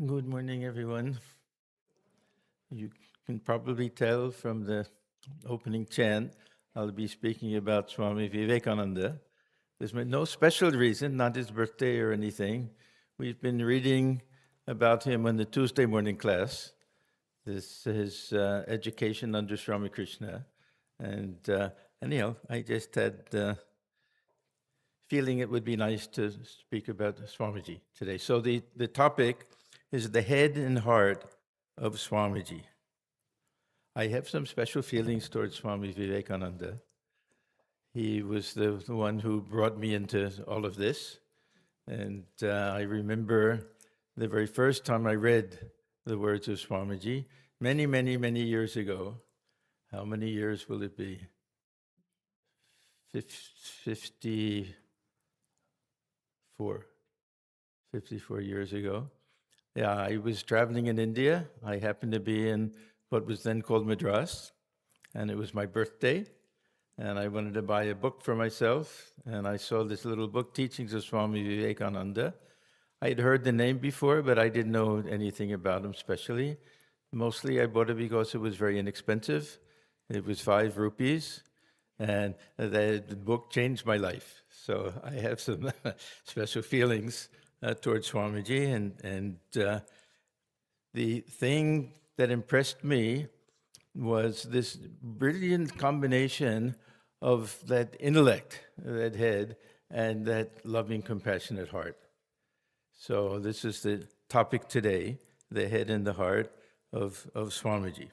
Good morning, everyone. You can probably tell from the opening chant, I'll be speaking about Swami Vivekananda. There's no special reason, not his birthday or anything. We've been reading about him in the Tuesday morning class. This is his education under Sri Ramakrishna. And anyhow, I just had feeling it would be nice to speak about Swamiji today. So the topic is the head and heart of Swamiji. I have some special feelings towards Swami Vivekananda. He was the one who brought me into all of this. And I remember the very first time I read the words of Swamiji, many, many, many years ago. How many years will it be? 54 years ago. Yeah, I was traveling in India. I happened to be in what was then called Madras, and it was my birthday, and I wanted to buy a book for myself, and I saw this little book, Teachings of Swami Vivekananda. I had heard the name before, but I didn't know anything about him specially. Mostly I bought it because it was very inexpensive. It was 5 rupees, and the book changed my life. So I have some special feelings towards Swamiji, and the thing that impressed me was this brilliant combination of that intellect, that head, and that loving, compassionate heart. So this is the topic today, the head and the heart of Swamiji.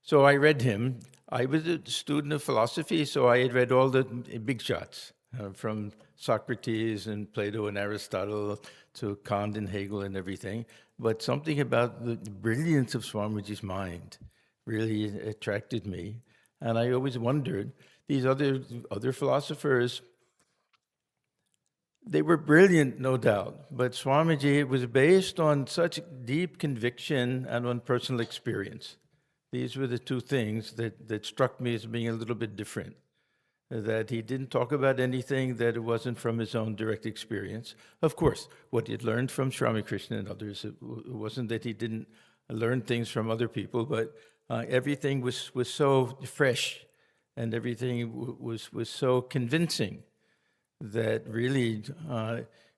So I read him. I was a student of philosophy, so I had read all the big shots, from Socrates and Plato and Aristotle to Kant and Hegel and everything. But something about the brilliance of Swamiji's mind really attracted me. And I always wondered, these other philosophers, they were brilliant, no doubt, but Swamiji was based on such deep conviction and on personal experience. These were the two things that struck me as being a little bit different. That he didn't talk about anything that it wasn't from his own direct experience. Of course, what he had learned from Sri Ramakrishna and others, it wasn't that he didn't learn things from other people, but everything was so fresh and everything was so convincing that really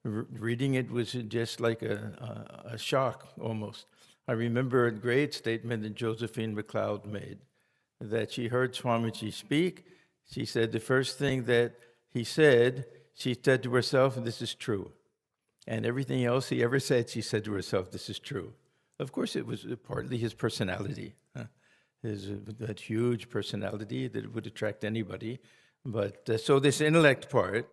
reading it was just like a shock almost. I remember a great statement that Josephine MacLeod made, that she heard Swamiji speak. She said the first thing that he said, she said to herself, this is true. And everything else he ever said, she said to herself, this is true. Of course, it was partly his personality, that huge personality that would attract anybody. But so this intellect part,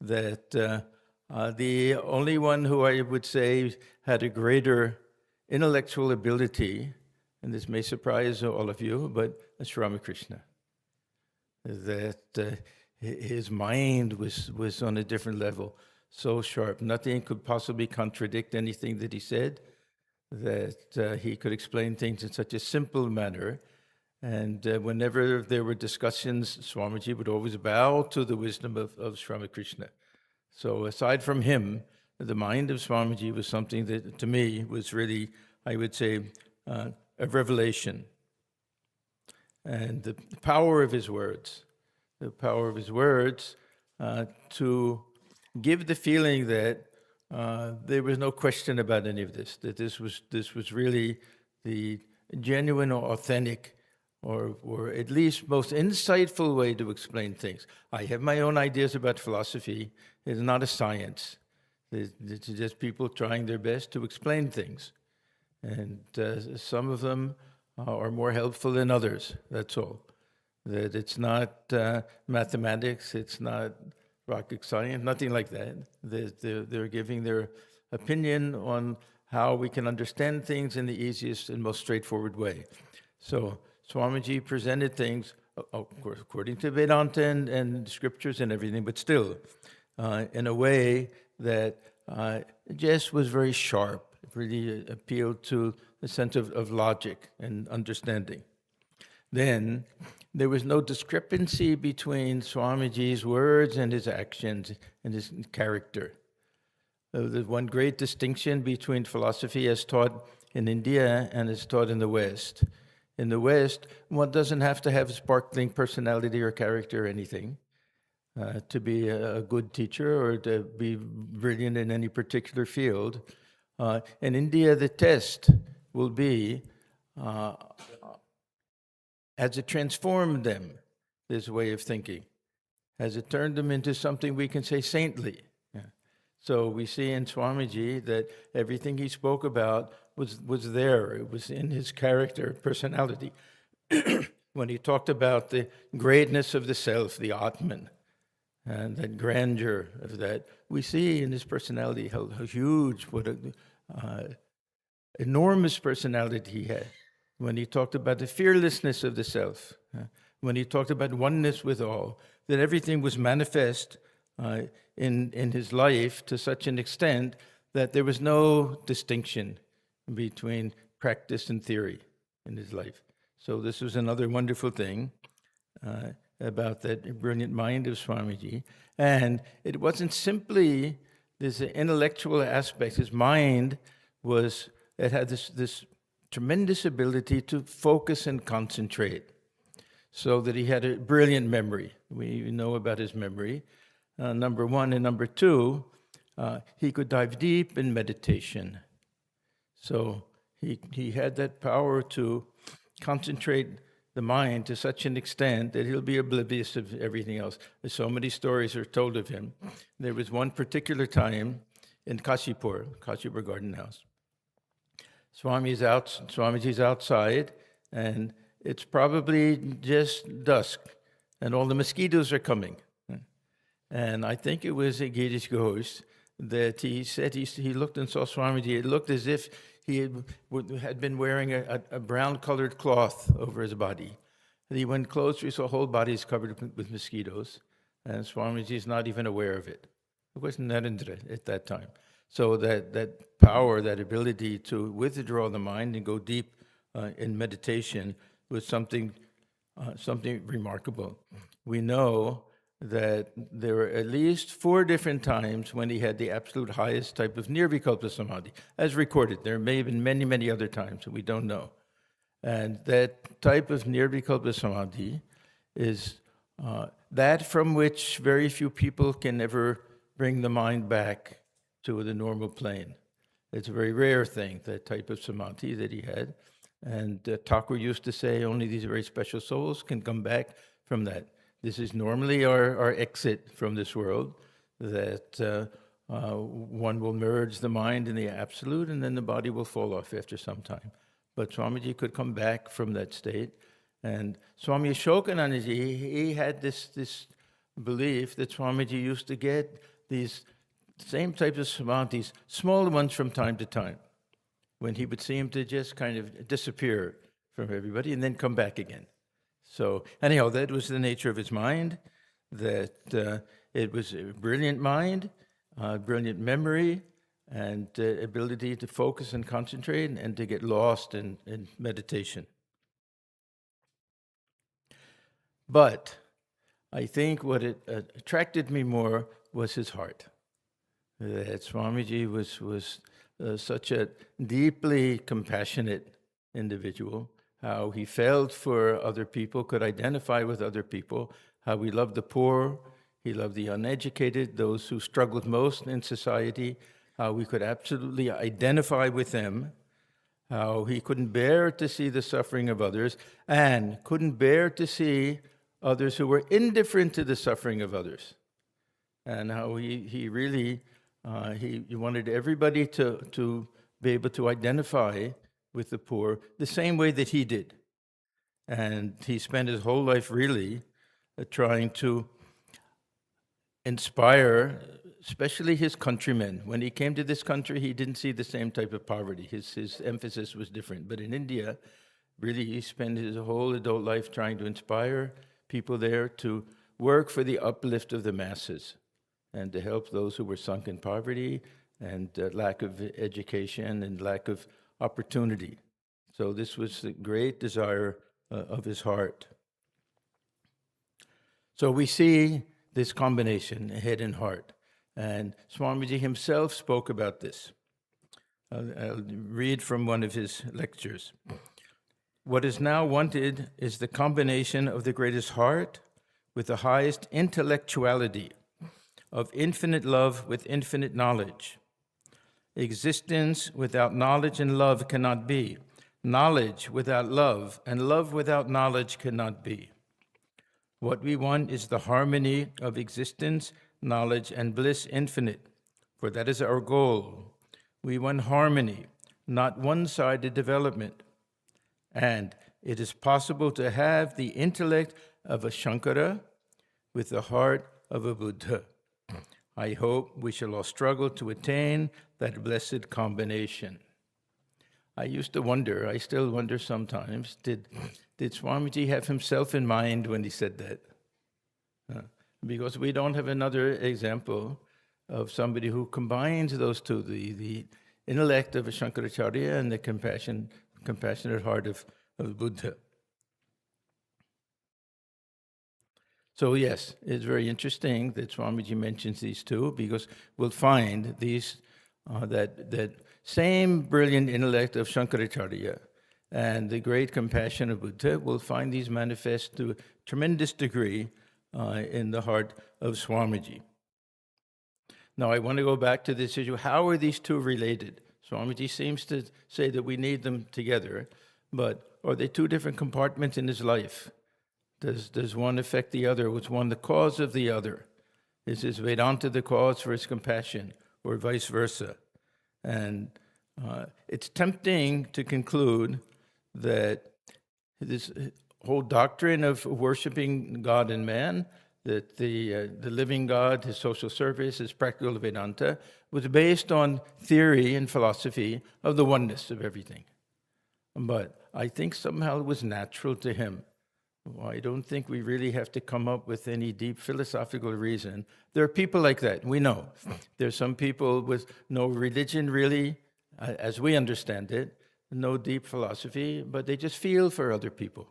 that the only one who I would say had a greater intellectual ability, and this may surprise all of you, but Sri Ramakrishna. That his mind was on a different level, so sharp. Nothing could possibly contradict anything that he said, that he could explain things in such a simple manner. And whenever there were discussions, Swamiji would always bow to the wisdom of Sri Ramakrishna. So aside from him, the mind of Swamiji was something that, to me, was really, I would say, a revelation. And the power of his words, to give the feeling that there was no question about any of this, that this was really the genuine or authentic or at least most insightful way to explain things. I have my own ideas about philosophy. It's not a science. It's just people trying their best to explain things. And some of them are more helpful than others, that's all. That it's not mathematics, it's not rocket science, nothing like that. They're giving their opinion on how we can understand things in the easiest and most straightforward way. So Swamiji presented things, of course, according to Vedanta and scriptures and everything, but still in a way that just was very sharp. It really appealed to the sense of logic and understanding. Then there was no discrepancy between Swamiji's words and his actions and his character. The one great distinction between philosophy as taught in India and as taught in the West. In the West, one doesn't have to have a sparkling personality or character or anything to be a good teacher or to be brilliant in any particular field. In India, the test will be, has it transformed them, this way of thinking? Has it turned them into something we can say saintly? Yeah. So we see in Swamiji that everything he spoke about was there. It was in his character, personality. When he talked about the greatness of the self, the Atman, and that grandeur of that, we see in his personality how huge, what an enormous personality he had. When he talked about the fearlessness of the self, when he talked about oneness with all, that everything was manifest in his life to such an extent that there was no distinction between practice and theory in his life. So this was another wonderful thing about that brilliant mind of Swamiji. And it wasn't simply this intellectual aspect. His mind it had this tremendous ability to focus and concentrate, so that he had a brilliant memory. We know about his memory, number one. And number two, he could dive deep in meditation. So he had that power to concentrate the mind to such an extent that he'll be oblivious of everything else. There's so many stories are told of him. There was one particular time in Kashipur Garden House. Swamiji's outside, and it's probably just dusk, and all the mosquitoes are coming. And I think it was a Girish Ghosh that he said he looked and saw Swamiji. It looked as if he had been wearing a brown-colored cloth over his body. And he went closer, he saw whole bodies covered with mosquitoes, and Swamiji is not even aware of it. It was Narendra at that time. So that power, that ability to withdraw the mind and go deep in meditation was something remarkable. We know that there were at least 4 different times when he had the absolute highest type of nirvikalpa samadhi, as recorded. There may have been many, many other times that we don't know. And that type of nirvikalpa samadhi is that from which very few people can ever bring the mind back to the normal plane. It's a very rare thing, that type of samadhi that he had. And Thakur used to say only these very special souls can come back from that. This is normally our exit from this world, that one will merge the mind in the absolute, and then the body will fall off after some time. But Swamiji could come back from that state. And Swami Ashokanandaji, he had this belief that Swamiji used to get these same types of samadhis, smaller ones from time to time, when he would seem to just kind of disappear from everybody and then come back again. So anyhow, that was the nature of his mind, that it was a brilliant mind, brilliant memory, and ability to focus and concentrate and to get lost in meditation. But I think what attracted me more was his heart. That Swamiji was such a deeply compassionate individual, how he felt for other people, could identify with other people, how he loved the poor, he loved the uneducated, those who struggled most in society, how we could absolutely identify with them, how he couldn't bear to see the suffering of others, and couldn't bear to see others who were indifferent to the suffering of others, and how he really he wanted everybody to be able to identify with the poor the same way that he did. And he spent his whole life really trying to inspire, especially his countrymen. When he came to this country, he didn't see the same type of poverty. His emphasis was different. But in India, really, he spent his whole adult life trying to inspire people there to work for the uplift of the masses and to help those who were sunk in poverty and lack of education and lack of opportunity. So this was the great desire of his heart. So we see this combination, head and heart. And Swamiji himself spoke about this. I'll read from one of his lectures. What is now wanted is the combination of the greatest heart with the highest intellectuality, of infinite love with infinite knowledge. Existence without knowledge and love cannot be. Knowledge without love and love without knowledge cannot be. What we want is the harmony of existence, knowledge, and bliss infinite, for that is our goal. We want harmony, not one-sided development. And it is possible to have the intellect of a Shankara with the heart of a Buddha. I hope we shall all struggle to attain that blessed combination. I used to wonder, I still wonder sometimes, did Swamiji have himself in mind when he said that? Because we don't have another example of somebody who combines those two, the intellect of a Shankaracharya and the compassionate heart of Buddha. So yes, it's very interesting that Swamiji mentions these two, because we'll find these that same brilliant intellect of Shankaracharya and the great compassion of Buddha, we'll find these manifest to a tremendous degree in the heart of Swamiji. Now I want to go back to this issue, how are these two related? Swamiji seems to say that we need them together, but are they two different compartments in his life? Does one affect the other? Was one the cause of the other? Is his Vedanta the cause for his compassion, or vice versa? And it's tempting to conclude that this whole doctrine of worshiping God and man, that the living God, his social service, his practical Vedanta, was based on theory and philosophy of the oneness of everything. But I think somehow it was natural to him. Well, I don't think we really have to come up with any deep philosophical reason. There are people like that, we know. There's some people with no religion really, as we understand it, no deep philosophy, but they just feel for other people.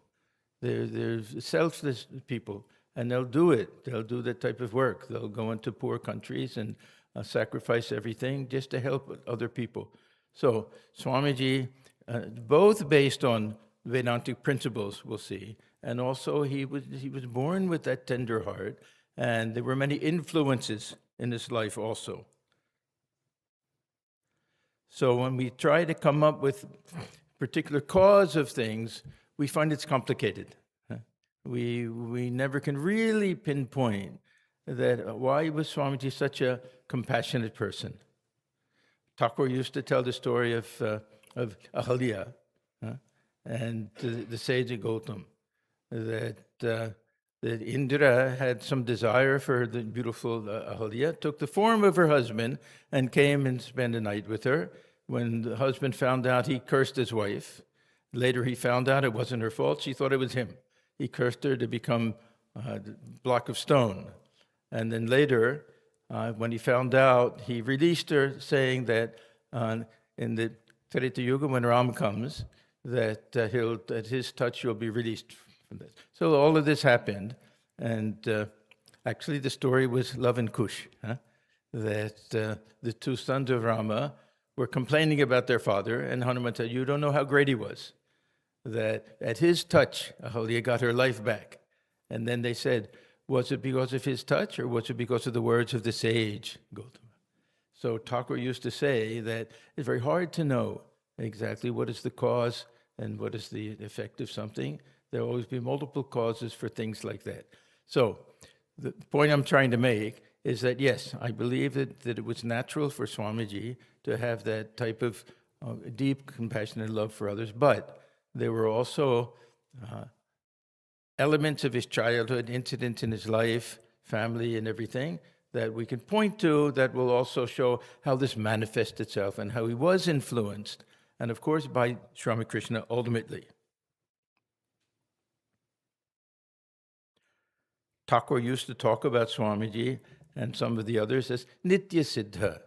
They're selfless people, and they'll do it. They'll do that type of work. They'll go into poor countries and sacrifice everything just to help other people. So Swamiji, both based on Vedantic principles, we'll see, and also he was born with that tender heart, and there were many influences in his life also. So when we try to come up with particular cause of things, we find it's complicated. We never can really pinpoint that why was Swamiji such a compassionate person. Thakur used to tell the story of Ahalya and the sage Gautam, that Indra had some desire for the beautiful Ahalya, took the form of her husband and came and spent a night with her. When the husband found out, he cursed his wife. Later he found out it wasn't her fault, she thought it was him. He cursed her to become a block of stone. And then later, when he found out, he released her, saying that in the Treta Yuga, when Ram comes, that at his touch you'll be released from this. So all of this happened, and actually the story was Love and Kush, that the two sons of Rama were complaining about their father, and Hanuman said, you don't know how great he was, that at his touch, Ahalya got her life back. And then they said, was it because of his touch, or was it because of the words of the sage Gautama? So Thakur used to say that it's very hard to know exactly what is the cause and what is the effect of something. There will always be multiple causes for things like that. So the point I'm trying to make is that, yes, I believe that it was natural for Swamiji to have that type of deep, compassionate love for others, but there were also elements of his childhood, incidents in his life, family, and everything that we can point to that will also show how this manifests itself and how he was influenced, and of course by Sri Ramakrishna ultimately. Thakur used to talk about Swamiji and some of the others as Nitya Siddha,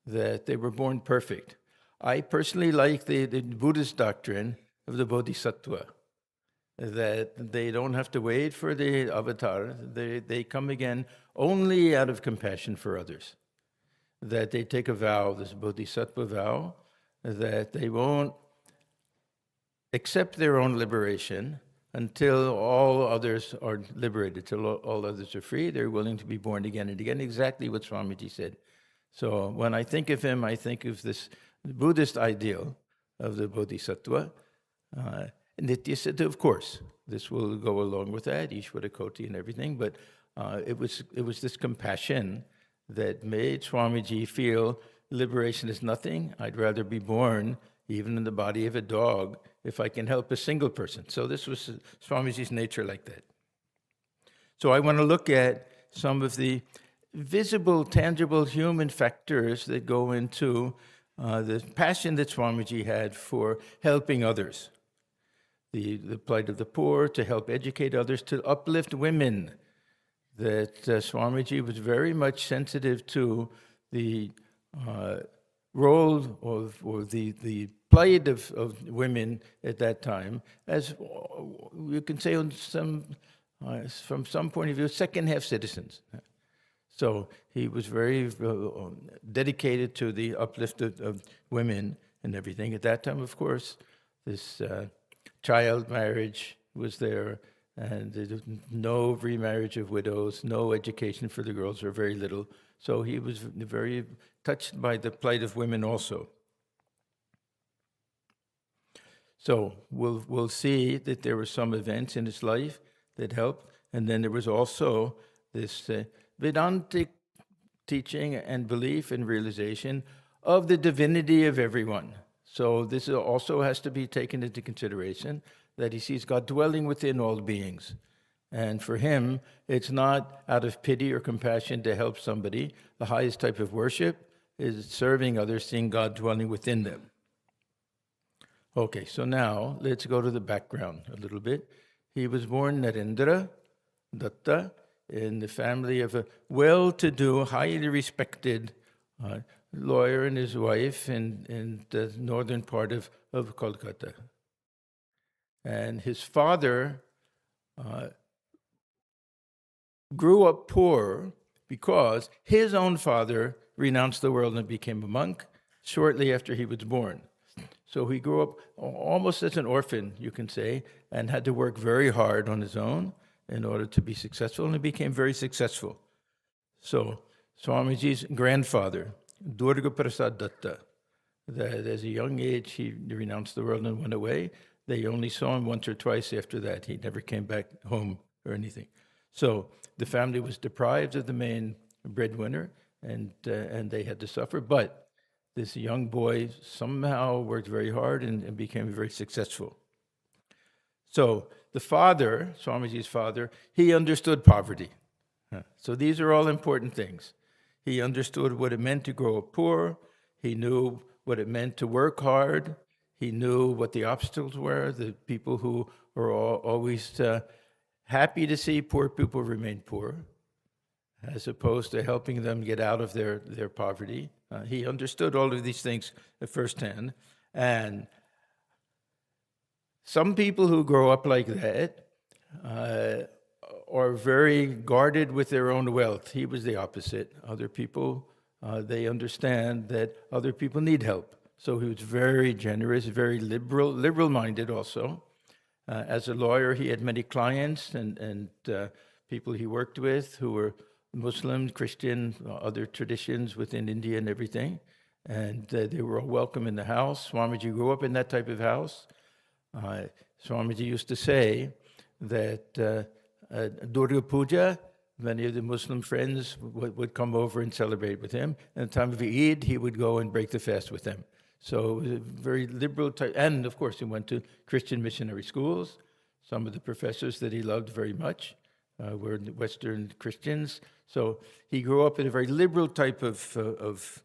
that they were born perfect. I personally like the Buddhist doctrine of the Bodhisattva, that they don't have to wait for the avatar. They come again only out of compassion for others. That they take a vow, this bodhisattva vow, that they won't accept their own liberation until all others are liberated, till all others are free. They're willing to be born again and again, exactly what Swamiji said. So when I think of him, I think of this Buddhist ideal of the bodhisattva. Nityasiddha, of course, this will go along with that, Ishvara Koti and everything, but it was this compassion that made Swamiji feel liberation is nothing. I'd rather be born even in the body of a dog if I can help a single person. So this was Swamiji's nature like that. So I want to look at some of the visible, tangible human factors that go into the passion that Swamiji had for helping others. The plight of the poor, to help educate others, to uplift women. That Swamiji was very much sensitive to the role or the plight of women at that time, as you can say on from some point of view, second-half citizens. So he was very dedicated to the uplift of women and everything. At that time, of course, this child marriage was there, and there was no remarriage of widows, no education for the girls, or very little. So he was very touched by the plight of women also. So we'll see that there were some events in his life that helped, and then there was also this Vedantic teaching and belief and realization of the divinity of everyone. So this also has to be taken into consideration, that he sees God dwelling within all beings. And for him, it's not out of pity or compassion to help somebody. The highest type of worship is serving others, seeing God dwelling within them. Okay, so now let's go to the background a little bit. He was born Narendra Datta in the family of a well-to-do, highly respected lawyer and his wife in the northern part of Kolkata. And his father grew up poor because his own father renounced the world and became a monk shortly after he was born. So he grew up almost as an orphan, you can say, and had to work very hard on his own in order to be successful, and he became very successful. So Swamiji's grandfather, Durga Prasad Datta, that at a young age he renounced the world and went away. They only saw him once or twice after that. He never came back home or anything. So the family was deprived of the main breadwinner, and they had to suffer. But this young boy somehow worked very hard and became very successful. So the father, Swamiji's father, he understood poverty. So these are all important things. He understood what it meant to grow up poor. He knew what it meant to work hard. He knew what the obstacles were, the people who were always happy to see poor people remain poor, as opposed to helping them get out of their poverty. He understood all of these things firsthand. And some people who grow up like that are very guarded with their own wealth. He was the opposite. Other people, they understand that other people need help. So he was very generous, very liberal-minded also. As a lawyer, he had many clients and people he worked with who were Muslim, Christian, other traditions within India and everything. And they were all welcome in the house. Swamiji grew up in that type of house. Swamiji used to say that Durga Puja, many of the Muslim friends would come over and celebrate with him. And at the time of Eid, he would go and break the fast with them. So it was a very liberal type. And of course, he went to Christian missionary schools. Some of the professors that he loved very much were Western Christians. So he grew up in a very liberal type of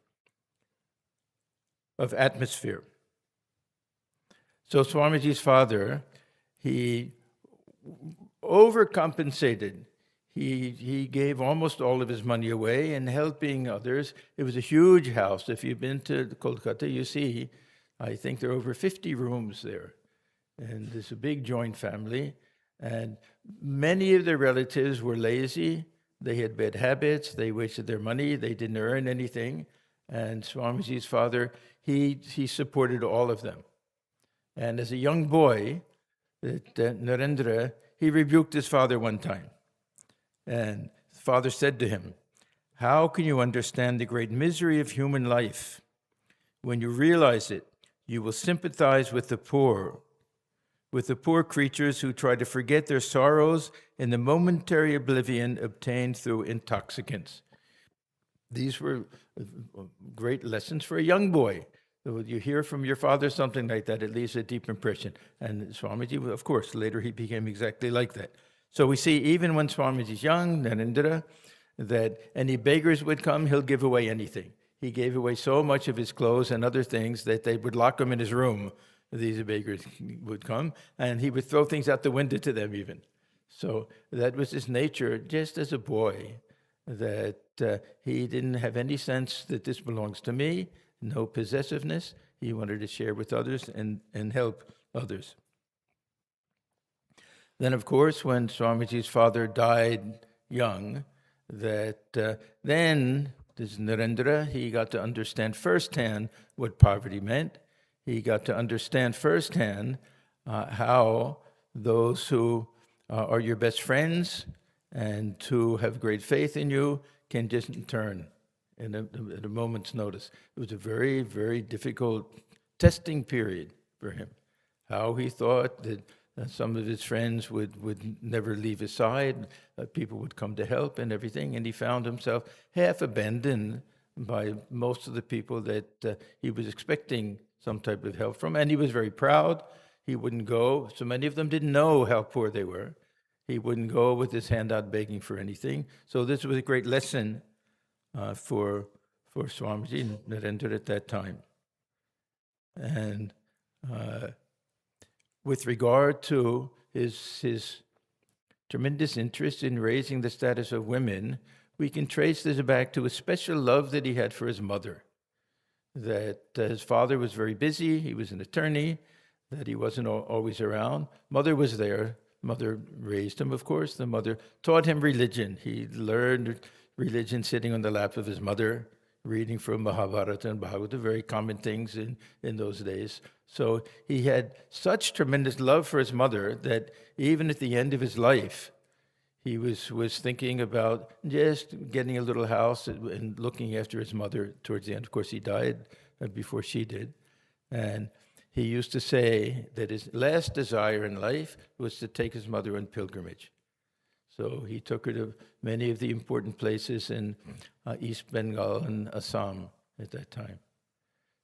atmosphere. So Swamiji's father, he overcompensated. He gave almost all of his money away and helping others. It was a huge house. If you've been to Kolkata, you see, I think there are over 50 rooms there. And there's a big joint family. And many of their relatives were lazy. They had bad habits. They wasted their money. They didn't earn anything. And Swamiji's father, he supported all of them. And as a young boy, Narendra, he rebuked his father one time. And his father said to him, "How can you understand the great misery of human life? When you realize it, you will sympathize with the poor creatures who try to forget their sorrows in the momentary oblivion obtained through intoxicants." These were great lessons for a young boy. You hear from your father something like that, it leaves a deep impression. And Swamiji, of course, later he became exactly like that. So we see even when Swamiji's young, Narendra, that any beggars would come, he'll give away anything. He gave away so much of his clothes and other things that they would lock him in his room. These beggars would come, and he would throw things out the window to them even. So that was his nature, just as a boy, that he didn't have any sense that this belongs to me, no possessiveness. He wanted to share with others and help others. Then, of course, when Swamiji's father died young, then this Narendra, he got to understand firsthand what poverty meant. He got to understand firsthand how those who are your best friends and who have great faith in you can just turn at a moment's notice. It was a very, very difficult testing period for him. How he thought that some of his friends would never leave his side, people would come to help and everything, and he found himself half abandoned by most of the people that he was expecting some type of help from, and he was very proud. He wouldn't go. So many of them didn't know how poor they were. He wouldn't go with his hand out begging for anything. So this was a great lesson for Swamiji Narendra at that time. And with regard to his tremendous interest in raising the status of women, we can trace this back to a special love that he had for his mother. That his father was very busy, he was an attorney, that he wasn't always around. Mother was there. Mother raised him, of course. The mother taught him religion. He learned religion sitting on the lap of his mother, reading from Mahabharata and Bhagavata, very common things in those days. So he had such tremendous love for his mother that even at the end of his life, he was thinking about just getting a little house and looking after his mother towards the end. Of course, he died before she did. And he used to say that his last desire in life was to take his mother on pilgrimage. So he took her to many of the important places in East Bengal and Assam at that time.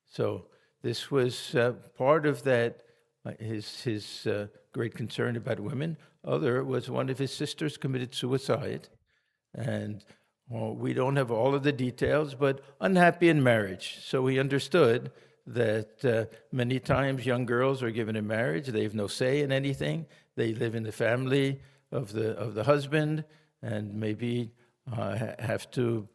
So this was part of that, his great concern about women. Other was one of his sisters committed suicide. And we don't have all of the details, but unhappy in marriage. So he understood that many times young girls are given in marriage. They have no say in anything. They live in the family of the husband and maybe have to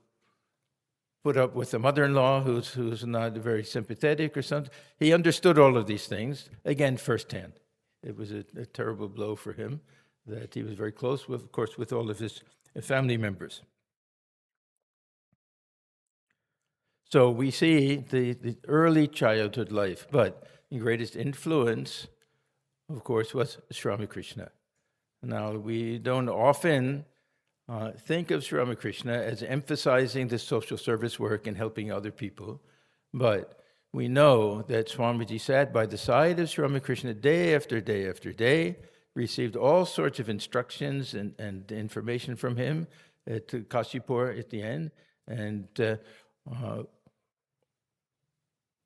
put up with the mother-in-law who's not very sympathetic or something. He understood all of these things, again, firsthand. It was a terrible blow for him that he was very close with, of course, with all of his family members. So we see the early childhood life, but the greatest influence, of course, was Sri Ramakrishna. Now, we don't often think of Sri Ramakrishna as emphasizing the social service work and helping other people, but we know that Swamiji sat by the side of Sri Ramakrishna day after day after day, received all sorts of instructions and information from him to Kashipur at the end, and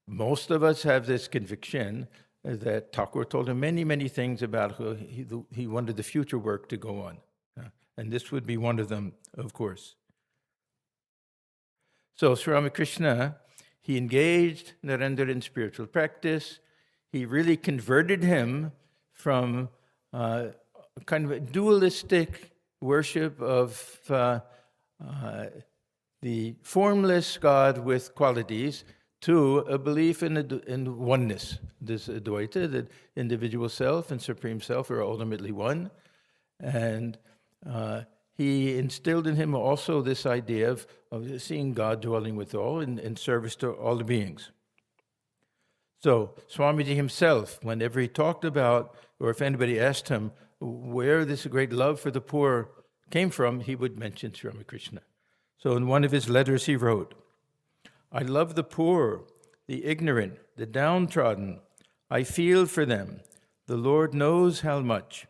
most of us have this conviction that Thakur told him many, many things about how he wanted the future work to go on. And this would be one of them, of course. So Sri Ramakrishna, he engaged Narendra in spiritual practice. He really converted him from kind of a dualistic worship of the formless God with qualities to a belief in oneness, this Advaita, that individual self and supreme self are ultimately one. And he instilled in him also this idea of seeing God dwelling with all in service to all the beings. So Swamiji himself, whenever he talked about, or if anybody asked him where this great love for the poor came from, he would mention Sri Ramakrishna. So in one of his letters he wrote, "I love the poor, the ignorant, the downtrodden. I feel for them. The Lord knows how much.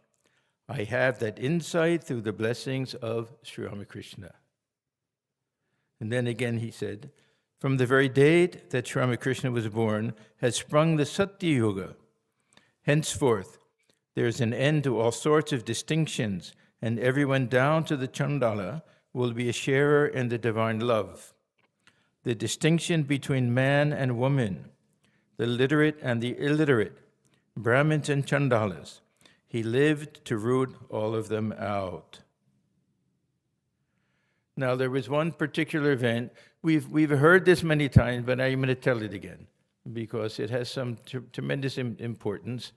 I have that insight through the blessings of Sri Ramakrishna." And then again he said, "From the very date that Sri Ramakrishna was born has sprung the Satya Yuga. Henceforth, there is an end to all sorts of distinctions, and everyone down to the Chandala will be a sharer in the divine love. The distinction between man and woman, the literate and the illiterate, Brahmins and Chandalas, he lived to root all of them out." Now, there was one particular event. We've heard this many times, but I'm going to tell it again because it has some tremendous importance.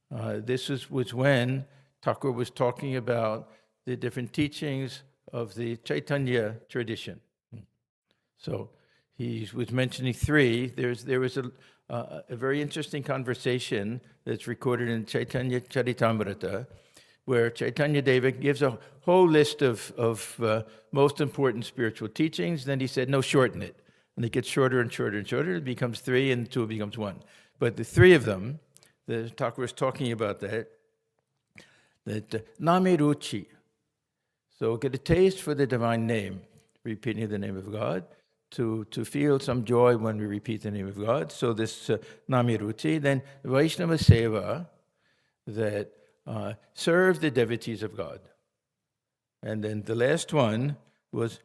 This was when Thakur was talking about the different teachings of the Chaitanya tradition. So he was mentioning three. There was a very interesting conversation that's recorded in Chaitanya Charitamrita, where Chaitanya Deva gives a whole list of most important spiritual teachings. Then he said, no, shorten it. And it gets shorter and shorter and shorter. It becomes three, and two becomes one. But the three of them, the Thakur was talking about that Name Ruchi. So get a taste for the divine name, repeating the name of God, to feel some joy when we repeat the name of God. So this Name Ruchi. Then Vaishnava Seva, that serve the devotees of God. And then the last one was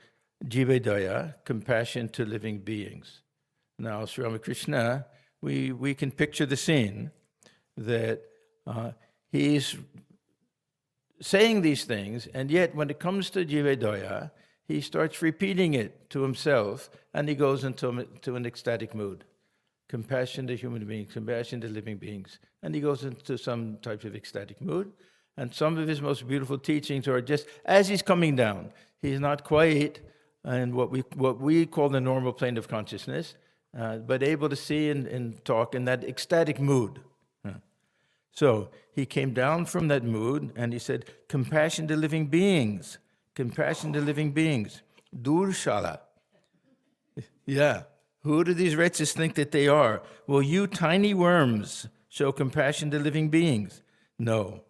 Jivedaya, compassion to living beings. Now, Sri Ramakrishna, we can picture the scene that he's saying these things, and yet when it comes to Jivedaya, he starts repeating it to himself, and he goes into an ecstatic mood. Compassion to human beings, compassion to living beings. And he goes into some type of ecstatic mood. And some of his most beautiful teachings are just as he's coming down. He's not quite in what we call the normal plane of consciousness, but able to see and talk in that ecstatic mood. So he came down from that mood and he said, compassion to living beings, compassion to living beings. Durshala. Yeah. Who do these wretches think that they are? Will you tiny worms show compassion to living beings? No,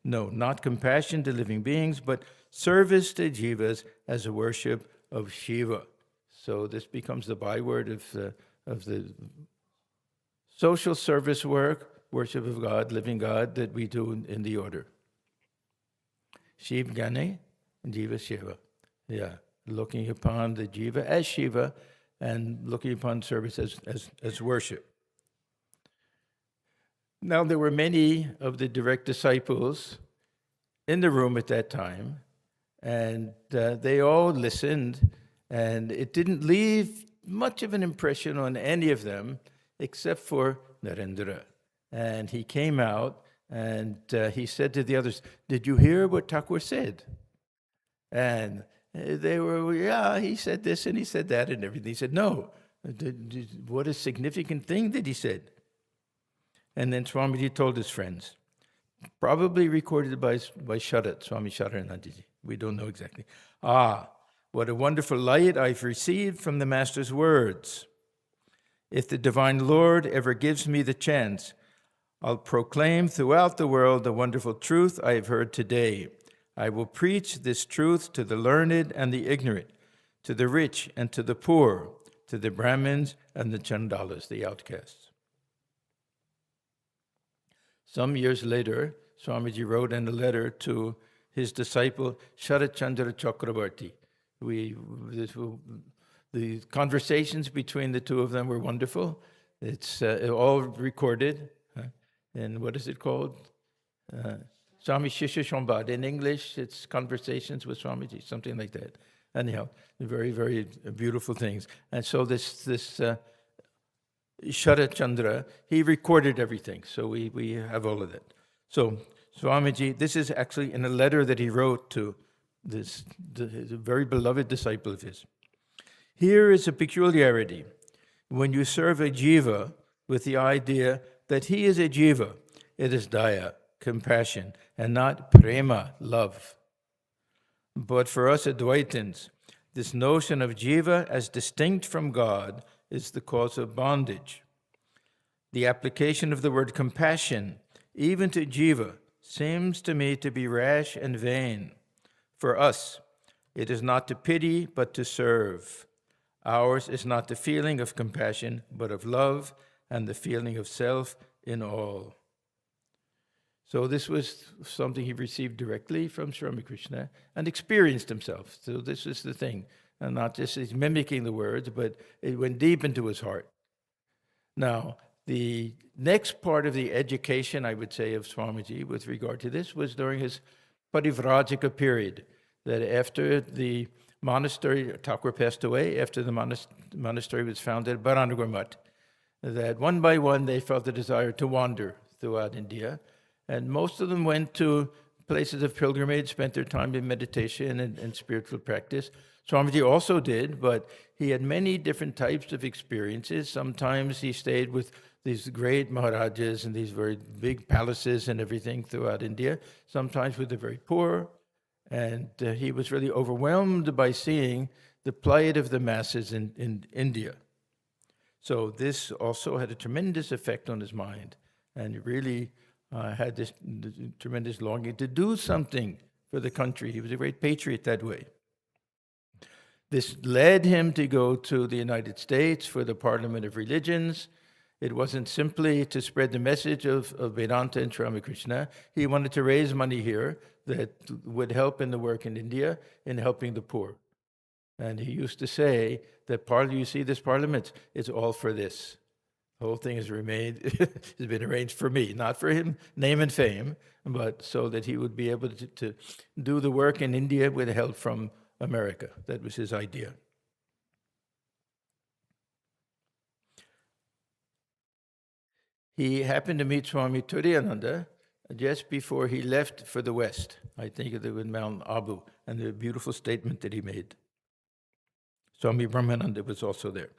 not compassion to living beings, but service to jivas as a worship of Shiva. So this becomes the byword of the social service work, worship of God, living God, that we do in the order. Shiv Gane, Jiva Shiva. Yeah, looking upon the jiva as Shiva, and looking upon service as worship. Now, there were many of the direct disciples in the room at that time, and they all listened, and it didn't leave much of an impression on any of them, except for Narendra. And he came out, and he said to the others, "Did you hear what Thakur said?" And they were, yeah, he said this and he said that and everything. He said, no, what a significant thing that he said. And then Swamiji told his friends, probably recorded by Sharat, Swami Sharanandaji. We don't know exactly. What a wonderful light I've received from the Master's words. If the Divine Lord ever gives me the chance, I'll proclaim throughout the world the wonderful truth I have heard today. I will preach this truth to the learned and the ignorant, to the rich and to the poor, to the Brahmins and the Chandalas, the outcasts. Some years later, Swamiji wrote in a letter to his disciple, Sharat Chandra Chakrabarti. The conversations between the two of them were wonderful. It's all recorded. And what is it called? Swami Shishya Shambad. In English, it's Conversations with Swamiji, something like that. Anyhow, very, very beautiful things. And so this Sharat Chandra, he recorded everything. So we have all of that. So Swamiji, this is actually in a letter that he wrote to this very beloved disciple of his. Here is a peculiarity. When you serve a jiva with the idea that he is a jiva, it is daya, compassion, and not prema, love. But for us Advaitins, this notion of jiva as distinct from God is the cause of bondage. The application of the word compassion, even to jiva, seems to me to be rash and vain. For us, it is not to pity, but to serve. Ours is not the feeling of compassion, but of love and the feeling of self in all. So this was something he received directly from Sri Ramakrishna and experienced himself. So this is the thing. And not just he's mimicking the words, but it went deep into his heart. Now, the next part of the education, I would say, of Swamiji with regard to this was during his Parivrajika period, that after the monastery, Thakur passed away, after the monastery was founded, Belur Math, that one by one they felt the desire to wander throughout India. And most of them went to places of pilgrimage, spent their time in meditation and spiritual practice. Swamiji also did, but he had many different types of experiences. Sometimes he stayed with these great Maharajas and these very big palaces and everything throughout India, sometimes with the very poor. And he was really overwhelmed by seeing the plight of the masses in India. So this also had a tremendous effect on his mind, and he really had this tremendous longing to do something for the country. He was a great patriot that way. This led him to go to the United States for the Parliament of Religions. It wasn't simply to spread the message of Vedanta and Sri Ramakrishna. He wanted to raise money here that would help in the work in India in helping the poor. And he used to say that you see this parliament, it's all for this. The whole thing has been arranged for me, not for him, name and fame, but so that he would be able to do the work in India with help from America. That was his idea. He happened to meet Swami Turiyananda just before he left for the West. I think it was Mount Abu, and the beautiful statement that he made. Swami Brahmananda was also there.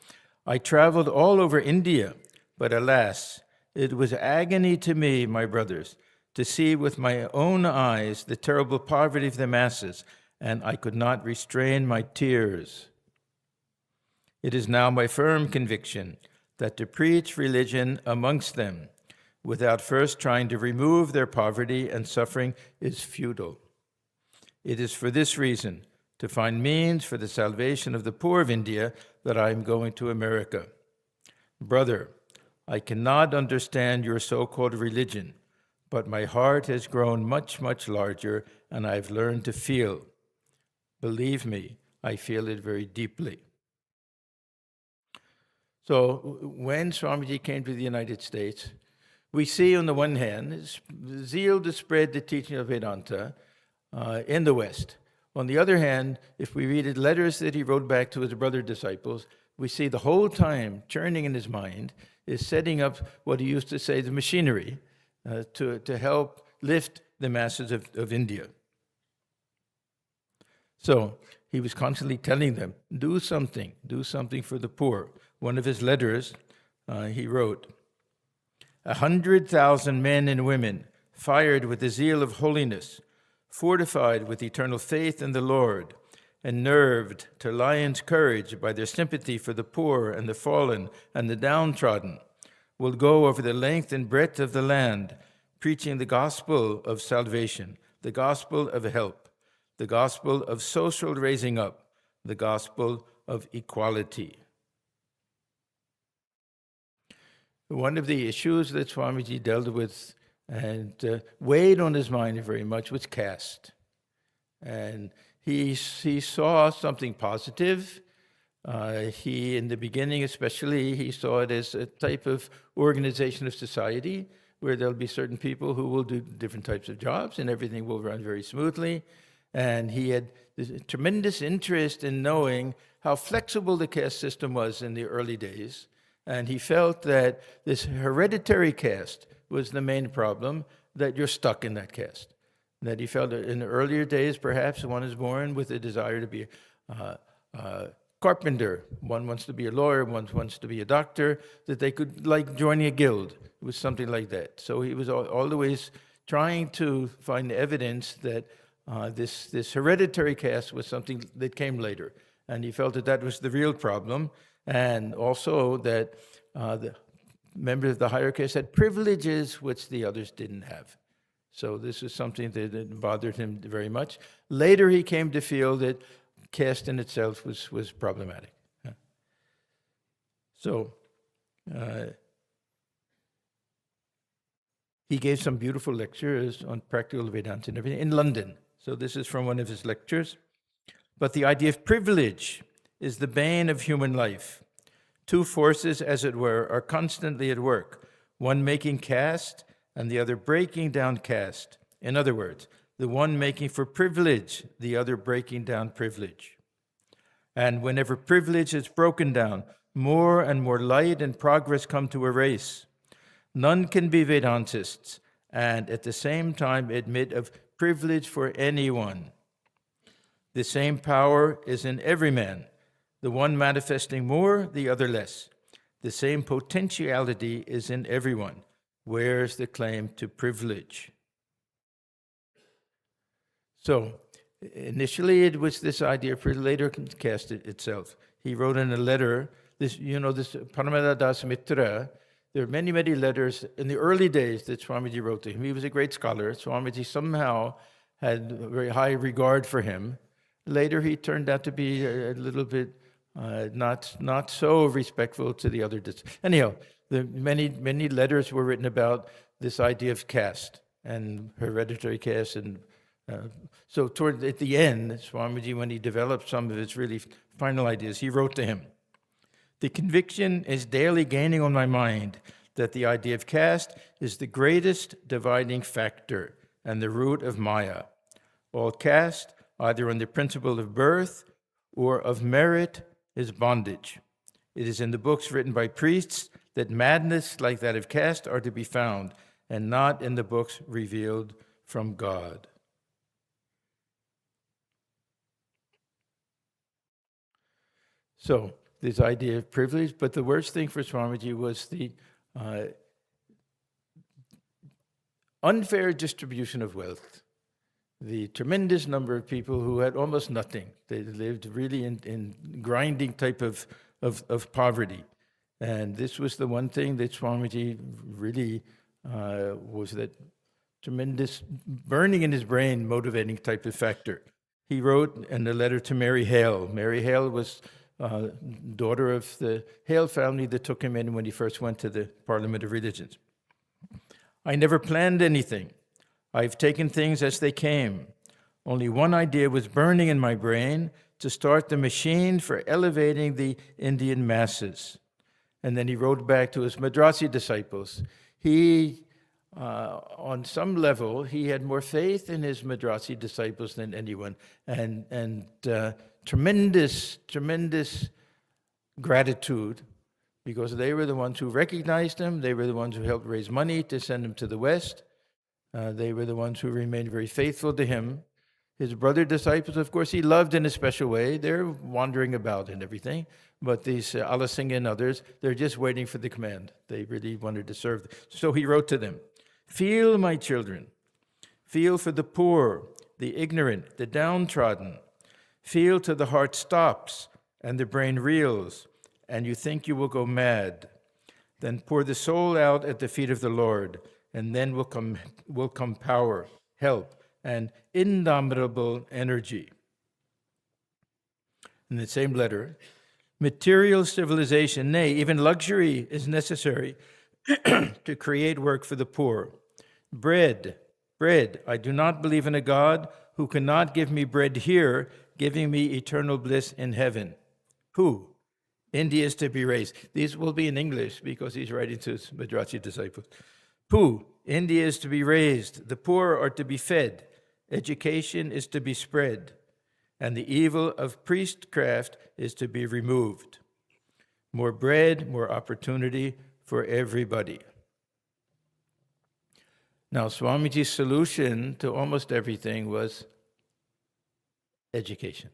I traveled all over India, but alas, it was agony to me, my brothers, to see with my own eyes the terrible poverty of the masses, and I could not restrain my tears. It is now my firm conviction that to preach religion amongst them without first trying to remove their poverty and suffering is futile. It is for this reason, to find means for the salvation of the poor of India, that I am going to America. Brother, I cannot understand your so-called religion, but my heart has grown much, much larger, and I've learned to feel. Believe me, I feel it very deeply. So when Swamiji came to the United States, we see on the one hand his zeal to spread the teaching of Vedanta in the West. On the other hand, if we read the letters that he wrote back to his brother disciples, we see the whole time churning in his mind is setting up what he used to say, the machinery, to help lift the masses of India. So he was constantly telling them, do something for the poor. One of his letters, he wrote, 100,000 men and women, fired with the zeal of holiness, fortified with eternal faith in the Lord, and nerved to lion's courage by their sympathy for the poor and the fallen and the downtrodden, will go over the length and breadth of the land, preaching the gospel of salvation, the gospel of help, the gospel of social raising up, the gospel of equality. One of the issues that Swamiji dealt with and weighed on his mind very much was caste. And he saw something positive. In the beginning especially, he saw it as a type of organization of society where there'll be certain people who will do different types of jobs and everything will run very smoothly. And he had this tremendous interest in knowing how flexible the caste system was in the early days. And he felt that this hereditary caste was the main problem, that you're stuck in that caste. That he felt that in the earlier days, perhaps one is born with a desire to be a carpenter. One wants to be a lawyer, one wants to be a doctor, that they could, like joining a guild. It was something like that. So he was always trying to find evidence that this hereditary caste was something that came later. And he felt that that was the real problem. And also that the members of the higher caste had privileges which the others didn't have. So this is something that bothered him very much. Later, he came to feel that caste in itself was problematic. So he gave some beautiful lectures on practical Vedanta and everything in London. So this is from one of his lectures. But the idea of privilege is the bane of human life. Two forces, as it were, are constantly at work, one making caste and the other breaking down caste. In other words, the one making for privilege, the other breaking down privilege. And whenever privilege is broken down, more and more light and progress come to a race. None can be Vedantists and at the same time admit of privilege for anyone. The same power is in every man, the one manifesting more, the other less. The same potentiality is in everyone. Where's the claim to privilege? So, initially it was this idea, for later caste itself. He wrote in a letter, this Paramada Das Mitra, there are many, many letters in the early days that Swamiji wrote to him. He was a great scholar. Swamiji somehow had a very high regard for him. Later, he turned out to be a little bit not so respectful to the other. Anyhow, many letters were written about this idea of caste and hereditary caste. And so at the end, Swamiji, when he developed some of his really final ideas, he wrote to him, "The conviction is daily gaining on my mind that the idea of caste is the greatest dividing factor and the root of Maya. All caste, either on the principle of birth or of merit, is bondage. It is in the books written by priests that madness like that of caste are to be found, and not in the books revealed from God." So, this idea of privilege, but the worst thing for Swamiji was the unfair distribution of wealth. The tremendous number of people who had almost nothing. They lived really in grinding type of poverty. And this was the one thing that Swamiji really was that tremendous burning in his brain motivating type of factor. He wrote in a letter to Mary Hale. Mary Hale was daughter of the Hale family that took him in when he first went to the Parliament of Religions. "I never planned anything. I've taken things as they came. Only one idea was burning in my brain, to start the machine for elevating the Indian masses." And then he wrote back to his Madrasi disciples. He, on some level, he had more faith in his Madrasi disciples than anyone, and tremendous gratitude, because they were the ones who recognized him, they were the ones who helped raise money to send him to the West. They were the ones who remained very faithful to him. His brother disciples, of course, he loved in a special way. They're wandering about and everything. But these Alasingha and others, they're just waiting for the command. They really wanted to serve. So he wrote to them, "Feel, my children. Feel for the poor, the ignorant, the downtrodden. Feel till the heart stops and the brain reels, and you think you will go mad. Then pour the soul out at the feet of the Lord, and then will come power, help, and indomitable energy." In the same letter, "Material civilization, nay, even luxury, is necessary to create work for the poor. Bread, I do not believe in a God who cannot give me bread here, giving me eternal bliss in heaven." Who? India is to be raised. These will be in English because he's writing to his Madrasi disciples. Who? India is to be raised. The poor are to be fed. Education is to be spread. And the evil of priestcraft is to be removed. More bread, more opportunity for everybody. Now, Swamiji's solution to almost everything was education.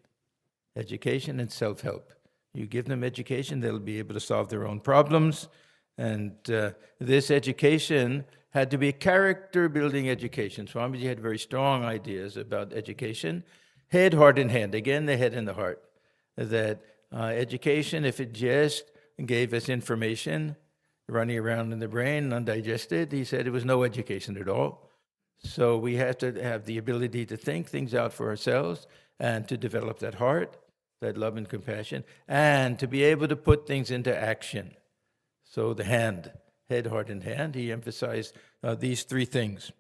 Education and self-help. You give them education, they'll be able to solve their own problems. And this education had to be a character-building education. Swamiji had very strong ideas about education. Head, heart, and hand. Again, the head and the heart. That education, if it just gave us information running around in the brain, undigested, he said it was no education at all. So we have to have the ability to think things out for ourselves and to develop that heart, that love and compassion, and to be able to put things into action. So the hand, head, heart, and hand, he emphasized these three things.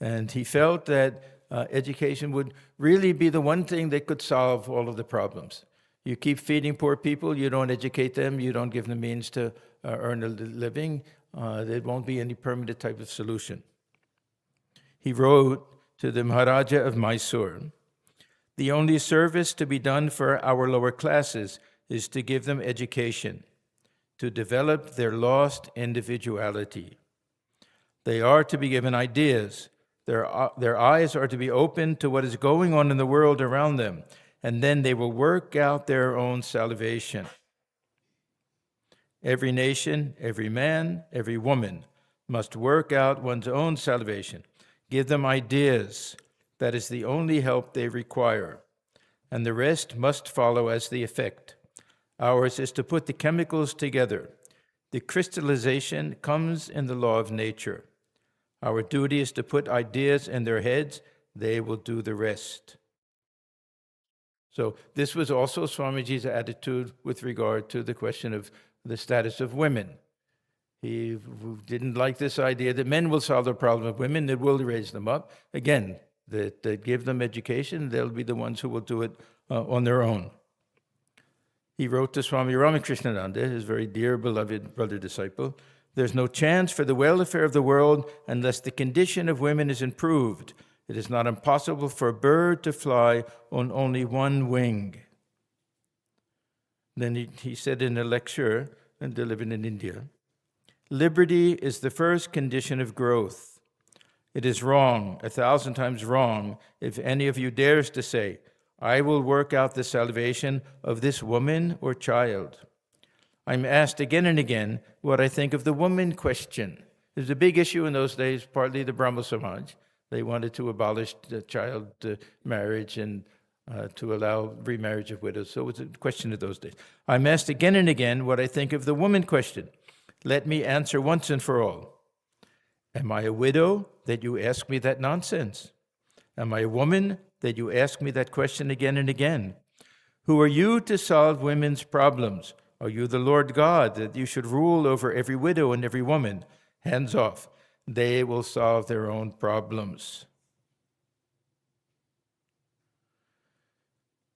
And he felt that education would really be the one thing that could solve all of the problems. You keep feeding poor people, you don't educate them, you don't give them means to earn a living, there won't be any permanent type of solution. He wrote to the Maharaja of Mysore, "The only service to be done for our lower classes is to give them education, to develop their lost individuality. They are to be given ideas. Their eyes are to be opened to what is going on in the world around them, and then they will work out their own salvation. Every nation, every man, every woman must work out one's own salvation. Give them ideas. That is the only help they require, and the rest must follow as the effect. Ours is to put the chemicals together. The crystallization comes in the law of nature. Our duty is to put ideas in their heads. They will do the rest." So this was also Swamiji's attitude with regard to the question of the status of women. He didn't like this idea that men will solve the problem of women, that will raise them up. Again, that give them education, they'll be the ones who will do it on their own. He wrote to Swami Ramakrishna, his very dear, beloved brother disciple, "There's no chance for the welfare of the world unless the condition of women is improved. It is not impossible for a bird to fly on only one wing." Then he said in a lecture delivered in India, "Liberty is the first condition of growth. It is wrong, 1,000 times wrong, if any of you dares to say, 'I will work out the salvation of this woman or child.' I'm asked again and again what I think of the woman question. It was a big issue in those days, partly the Brahmo Samaj. They wanted to abolish the child marriage and to allow remarriage of widows. So it was a question of those days. I'm asked again and again what I think of the woman question. Let me answer once and for all. Am I a widow that you ask me that nonsense? Am I a woman that you ask me that question again and again? Who are you to solve women's problems? Are you the Lord God that you should rule over every widow and every woman? Hands off. They will solve their own problems."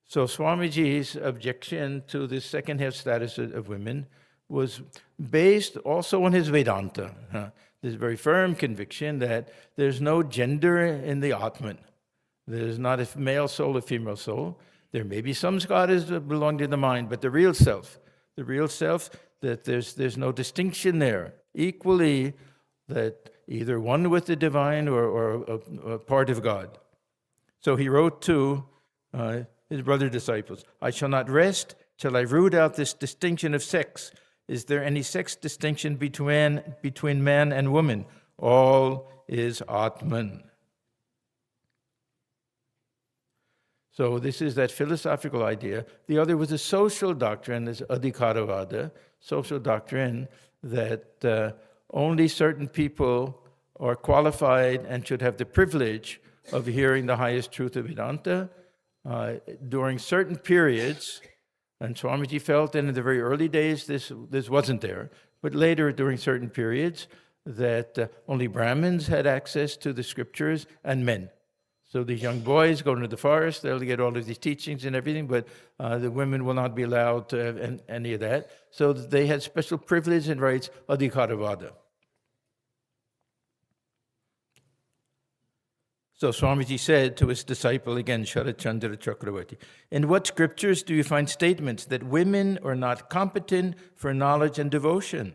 So Swamiji's objection to the second-half status of women was based also on his Vedanta, this very firm conviction that there's no gender in the Atman. There's not a male soul, a female soul. There may be some skharas that belong to the mind, but the real self, that there's no distinction there. Equally, that either one with the divine or a part of God. So he wrote to his brother disciples, "I shall not rest till I root out this distinction of sex. Is there any sex distinction between man and woman? All is Atman." So this is that philosophical idea. The other was a social doctrine, this adhikaravada, social doctrine that only certain people are qualified and should have the privilege of hearing the highest truth of Vedanta during certain periods. And Swamiji felt that in the very early days this wasn't there, but later during certain periods that only Brahmins had access to the scriptures and men. So these young boys go into the forest, they'll get all of these teachings and everything, but the women will not be allowed to have any of that. So they had special privilege and rights, adhikaravada. So Swamiji said to his disciple again, Sharat Chandra Chakravarti, "In what scriptures do you find statements that women are not competent for knowledge and devotion?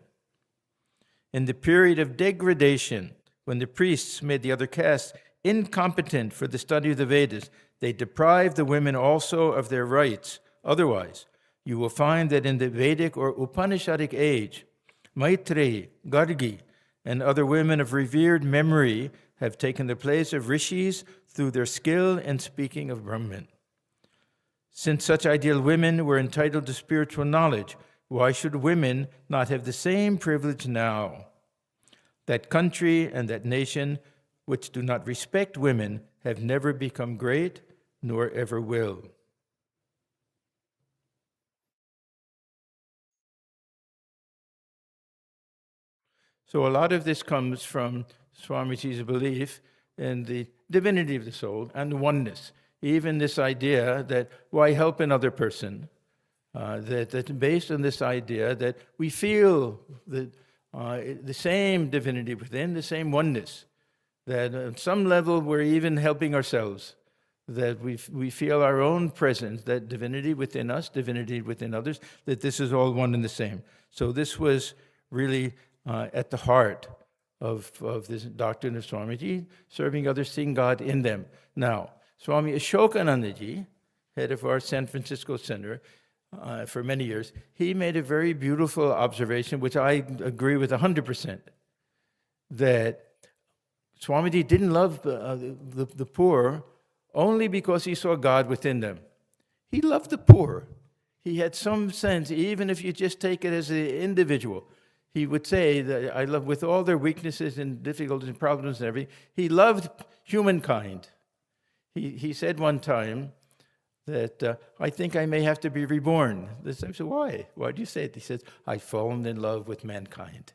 In the period of degradation, When the priests made the other castes incompetent for the study of the Vedas, they deprived the women also of their rights. Otherwise, you will find that in the Vedic or Upanishadic age, Maitreyi, Gargi, and other women of revered memory have taken the place of rishis through their skill in speaking of Brahman. Since such ideal women were entitled to spiritual knowledge, why should women not have the same privilege now? That country and that nation which do not respect women have never become great, nor ever will. So a lot of this comes from Swamiji's belief in the divinity of the soul and oneness. Even this idea that why help another person? That's based on this idea that we feel the same divinity within, the same oneness. That at some level we're even helping ourselves. That we feel our own presence, that divinity within us, divinity within others, that this is all one and the same. So this was really at the heart of this doctrine of Swamiji, serving others, seeing God in them. Now, Swami Ashokanandaji, head of our San Francisco Center for many years, he made a very beautiful observation, which I agree with 100%, that Swamiji didn't love the poor only because he saw God within them. He loved the poor. He had some sense, even if you just take it as an individual, he would say that I love, with all their weaknesses and difficulties and problems and everything, he loved humankind. He said one time that I think I may have to be reborn. I said, why? Why do you say it? He says, I've fallen in love with mankind.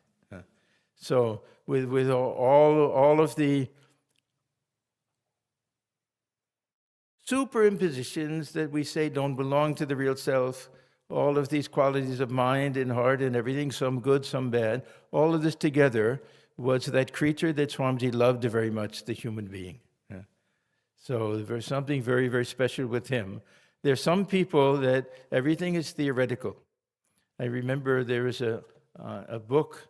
So with all of the superimpositions that we say don't belong to the real self, all of these qualities of mind and heart and everything, some good, some bad, all of this together was that creature that Swamiji loved very much, the human being. So there's something very, very special with him. There are some people that everything is theoretical. I remember there was a book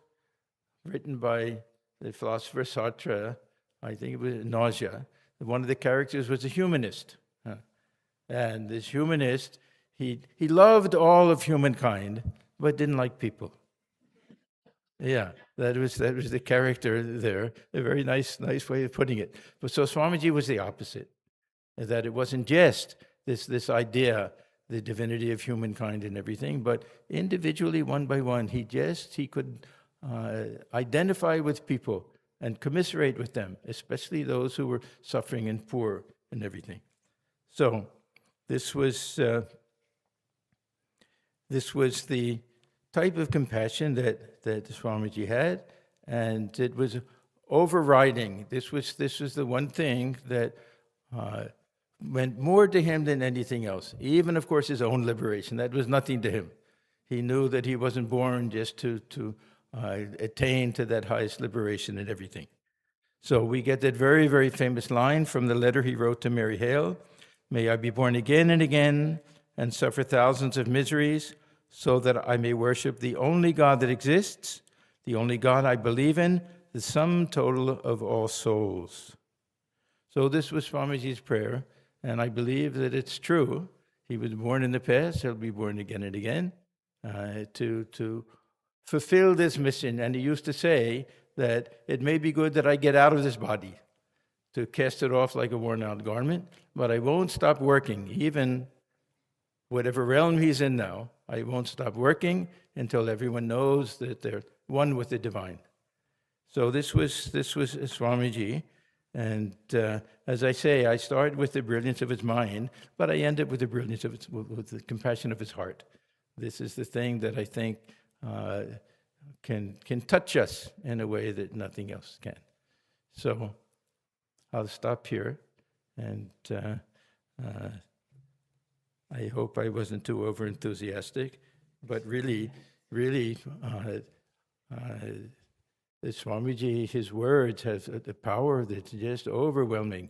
written by the philosopher Sartre, I think it was Nausea. One of the characters was a humanist. And this humanist, he loved all of humankind, but didn't like people. Yeah, that was the character there. A very nice way of putting it. But so Swamiji was the opposite, that it wasn't just this idea, the divinity of humankind and everything, but individually, one by one, he could identify with people and commiserate with them, especially those who were suffering and poor and everything. So this was the type of compassion that Swamiji had, and it was overriding. This was the one thing that meant more to him than anything else. Even, of course, his own liberation. That was nothing to him. He knew that he wasn't born just to attain to that highest liberation and everything. So we get that very, very famous line from the letter he wrote to Mary Hale: "May I be born again and again and suffer thousands of miseries, so that I may worship the only God that exists, the only God I believe in, the sum total of all souls." So this was Swamiji's prayer, and I believe that it's true. He was born in the past, he'll be born again and again, to fulfill this mission. And he used to say that it may be good that I get out of this body, to cast it off like a worn-out garment, but I won't stop working, even whatever realm he's in now. I won't stop working until everyone knows that they're one with the divine. So this was Swamiji, and as I say, I start with the brilliance of his mind, but I end up with the brilliance of with the compassion of his heart. This is the thing that I think can touch us in a way that nothing else can. So I'll stop here, and I hope I wasn't too over-enthusiastic, but really, Swamiji, his words have the power that's just overwhelming.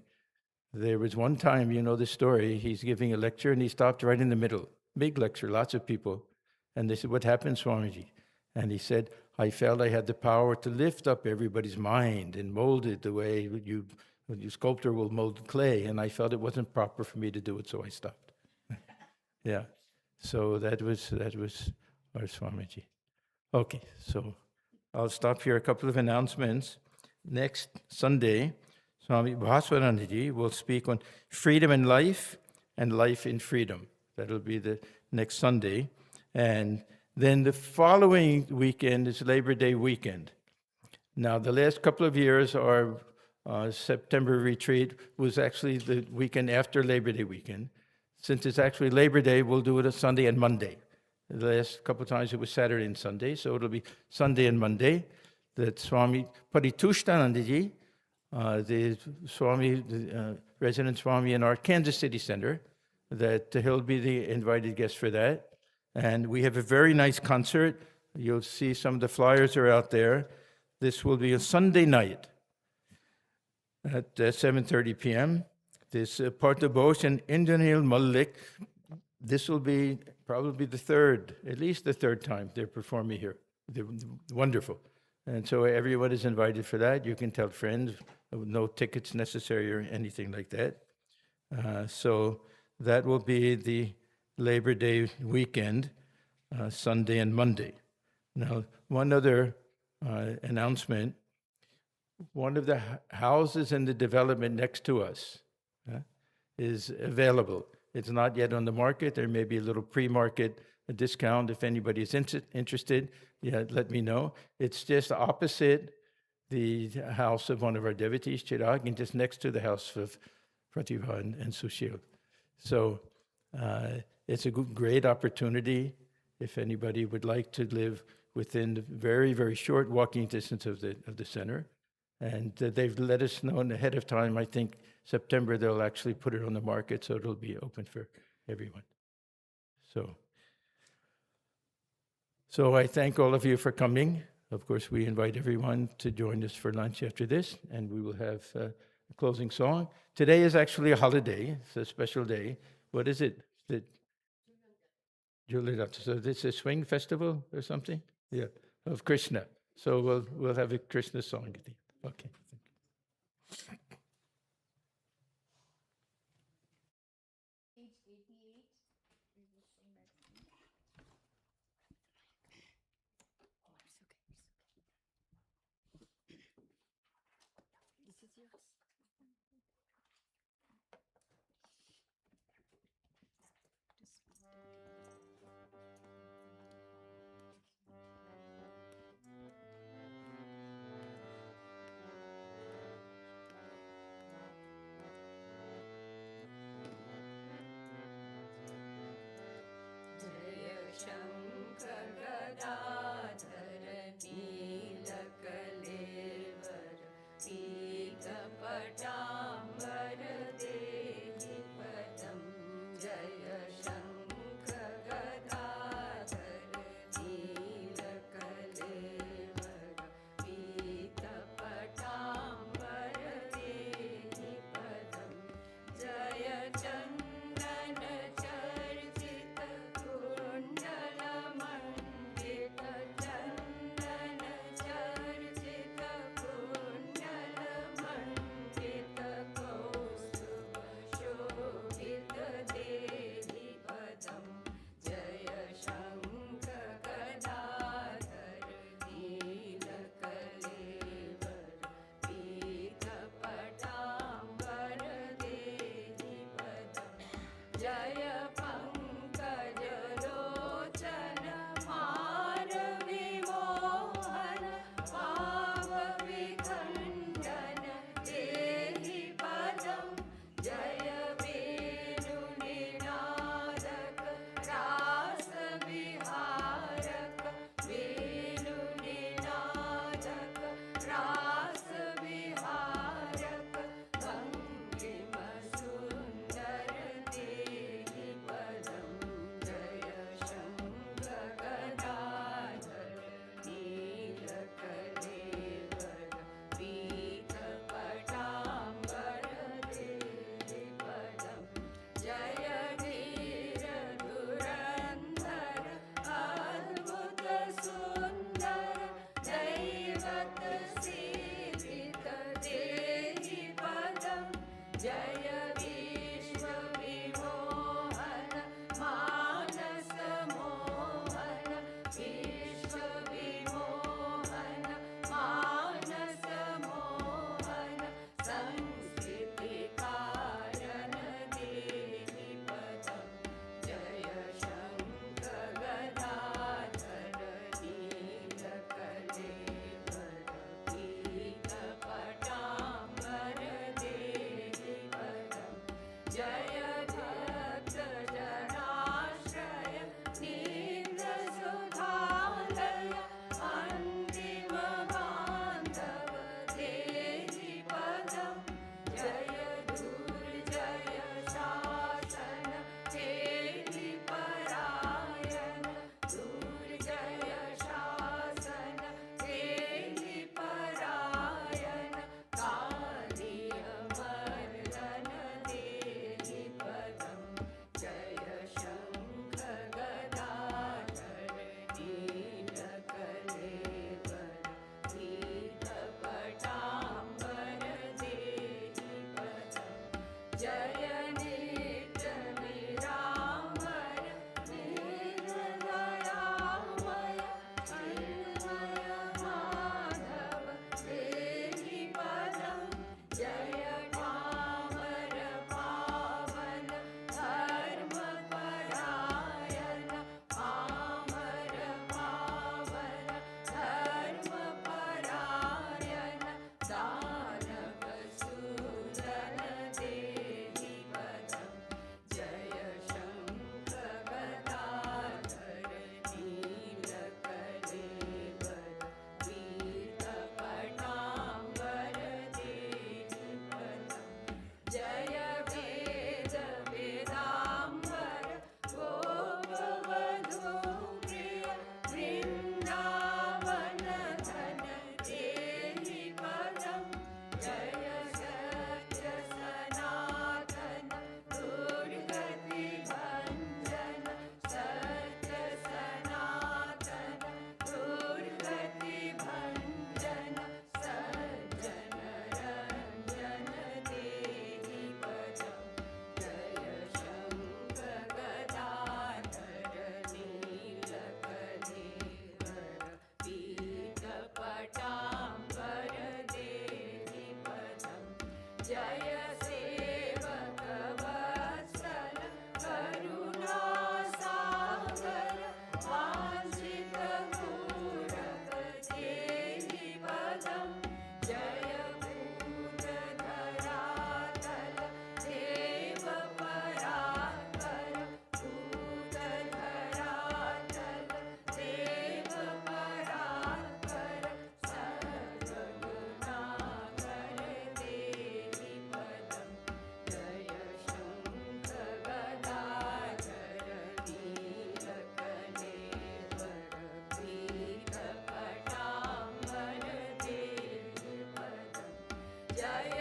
There was one time, you know the story, he's giving a lecture and he stopped right in the middle. Big lecture, lots of people. And they said, "What happened, Swamiji?" And he said, I felt I had the power to lift up everybody's mind and mold it the way you sculptor will mold clay, and I felt it wasn't proper for me to do it, so I stopped. Yeah. So that was our Swamiji. Okay, so I'll stop here. A couple of announcements. Next Sunday, Swami Swahananda will speak on freedom in life and life in freedom. That'll be the next Sunday. And then the following weekend is Labor Day weekend. Now, the last couple of years, our September retreat was actually the weekend after Labor Day weekend. Since it's actually Labor Day, we'll do it a Sunday and Monday. The last couple of times it was Saturday and Sunday, so it'll be Sunday and Monday. That Swami Paritushtanandaji, the Swami, the resident Swami in our Kansas City Center, that he'll be the invited guest for that. And we have a very nice concert. You'll see some of the flyers are out there. This will be a Sunday night at 7:30 p.m. This Parthabosh and Indranil Malik, this will be probably the third, at least the third time they're performing here. They're wonderful. And so everyone is invited for that. You can tell friends, no tickets necessary or anything like that. So that will be the Labor Day weekend, Sunday and Monday. Now, one other announcement. One of the houses in the development next to us is available. It's not yet on the market. There may be a little pre-market discount. If anybody is interested, yeah, let me know. It's just opposite the house of one of our devotees, Chirag, and just next to the house of Pratibha and Sushil. So it's a great opportunity if anybody would like to live within the very, very short walking distance of the center. And they've let us know ahead of time. I think September they'll actually put it on the market, so it'll be open for everyone. So I thank all of you for coming. Of course, we invite everyone to join us for lunch after this, and we will have a closing song. Today is actually a holiday. It's a special day. What is it? So this is a swing festival or something? Yeah, of Krishna. So we'll have a Krishna song. Okay. Page 88. We will sing that song. This is yours. Jai